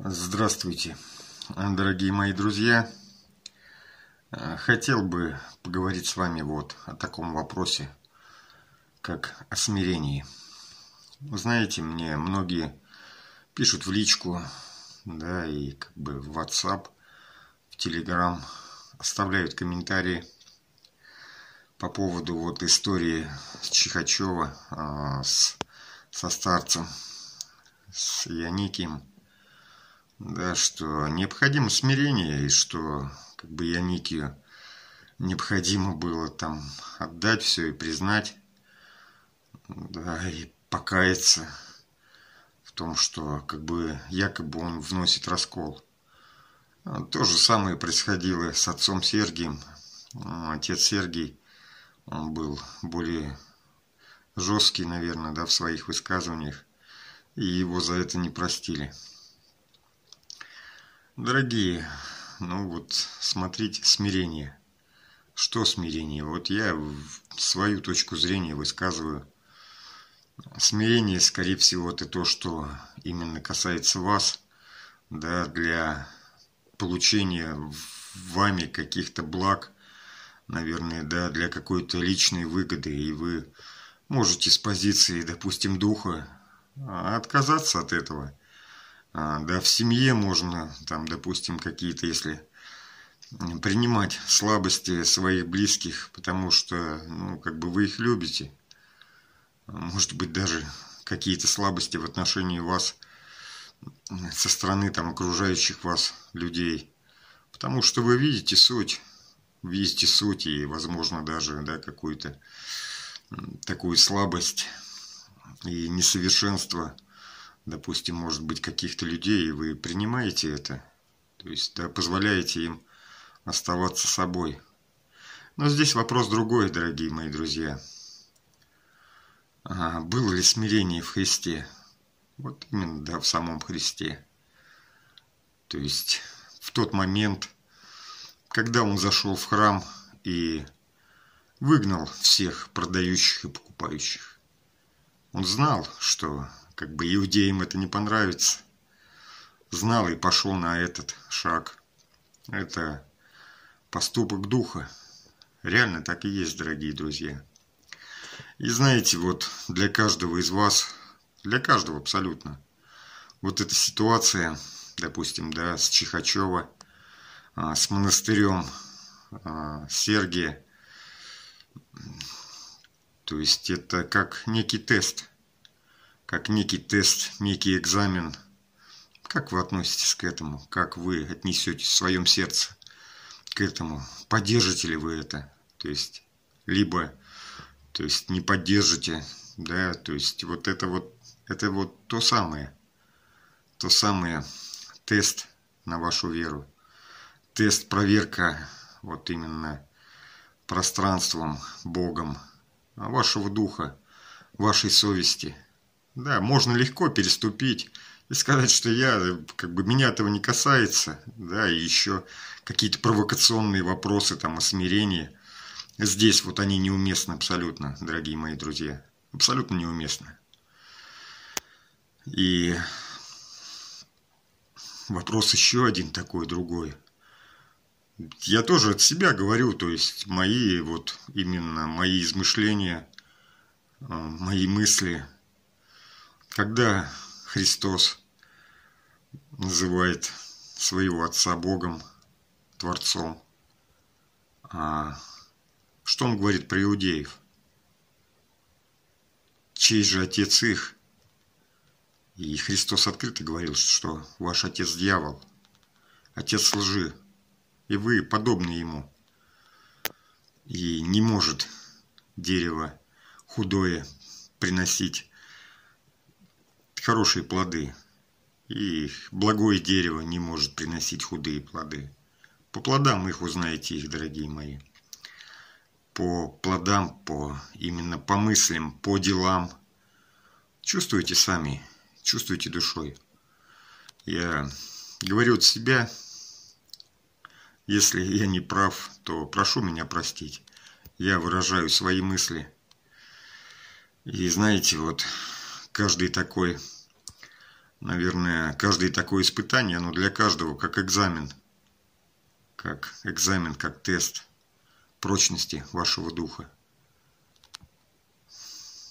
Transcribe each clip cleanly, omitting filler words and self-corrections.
Здравствуйте, дорогие мои друзья. Хотел бы поговорить с вами вот о таком вопросе, как о смирении. Вы знаете, мне многие пишут в личку, да, и как бы в WhatsApp, в Telegram, оставляют комментарии по поводу вот истории с Чихачева, со старцем, с Яникием. Да, что необходимо смирение, и что как бы Яникию необходимо было там отдать все и признать, да, и покаяться в том, что как бы якобы он вносит раскол. То же самое происходило с отцом Сергием. Отец Сергий, он был более жесткий, наверное, да, в своих высказываниях, и его за это не простили. Дорогие, ну вот смотрите, смирение. Что смирение? Вот я свою точку зрения высказываю. Смирение, скорее всего, это то, что именно касается вас, да, для получения вами каких-то благ, наверное, да, для какой-то личной выгоды, и вы можете с позиции, допустим, духа отказаться от этого. Да, в семье можно, там, допустим, какие-то, если принимать слабости своих близких, потому что, ну, как бы вы их любите. Может быть, даже какие-то слабости в отношении вас со стороны там окружающих вас людей. Потому что вы видите суть, и, возможно, даже, да, какую-то такую слабость и несовершенство, допустим, может быть, каких-то людей, и вы принимаете это, то есть, да, позволяете им оставаться собой. Но здесь вопрос другой, дорогие мои друзья. Было ли смирение в Христе? Вот именно, да, в самом Христе. То есть, в тот момент, когда Он зашел в храм и выгнал всех продающих и покупающих. Он знал, что как бы иудеям это не понравится. Знал и пошел на этот шаг. Это поступок духа. Реально так и есть, дорогие друзья. И знаете, вот для каждого из вас, для каждого абсолютно, вот эта ситуация, допустим, да, с Чихачева, с монастырем Сергия, то есть это как некий тест, некий экзамен. Как вы относитесь к этому? Как вы отнесетесь в своем сердце к этому? Поддержите ли вы это? То есть, либо, то есть не поддержите, да, то есть это вот то самое тест на вашу веру, тест, проверка вот именно пространством, Богом, вашего духа, вашей совести. Да, можно легко переступить и сказать, что меня этого не касается, да, и еще какие-то провокационные вопросы там о смирении. Здесь вот они неуместны абсолютно, дорогие мои друзья, абсолютно неуместны. И вопрос еще один такой, другой. Я тоже от себя говорю, то есть мои измышления, мои мысли. Когда Христос называет своего Отца Богом, Творцом, что Он говорит про иудеев? Чей же отец их? И Христос открыто говорил, что ваш отец дьявол, отец лжи, и вы подобны ему. И не может дерево худое приносить хорошие плоды, и благое дерево не может приносить худые плоды. По плодам их узнаете их, дорогие мои. По плодам, именно по мыслям, по делам. Чувствуете сами, чувствуете душой. Я говорю от себя, если я не прав, то прошу меня простить. Я выражаю свои мысли. И знаете, вот каждый такой наверное, каждое такое испытание, оно для каждого как экзамен, как тест прочности вашего духа.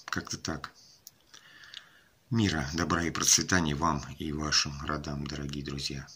Как-то так. Мира, добра и процветания вам и вашим родам, дорогие друзья.